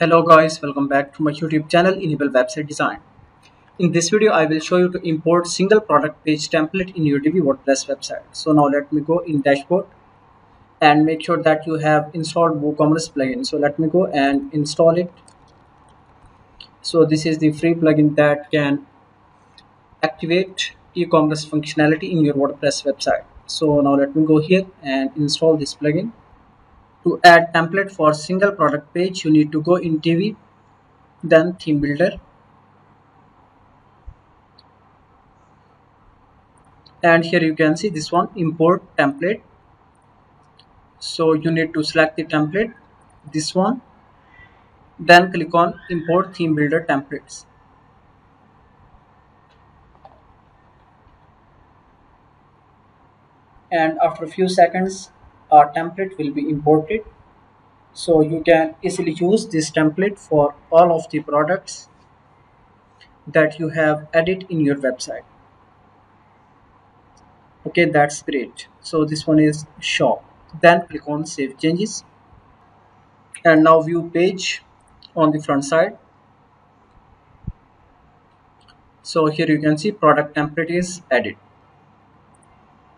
Hello guys, welcome back to my YouTube channel Enable Website Design. In this video, I will show you to import single product page template in your Divi WordPress website. So now let me go in dashboard and make sure that you have installed WooCommerce plugin. So let me go and install it. So this is the free plugin that can activate e-commerce functionality in your WordPress website. So now let me go here and install this plugin. To add template for single product page, you need to go in Divi, then theme builder. And here you can see this one, import template. So you need to select the template, this one, then click on import theme builder templates. And after a few seconds our template will be imported. So you can easily use this template for all of the products that you have added in your website. Okay, that's great. So this one is shop, then click on save changes. And now view page on the front side. So here you can see product template is added.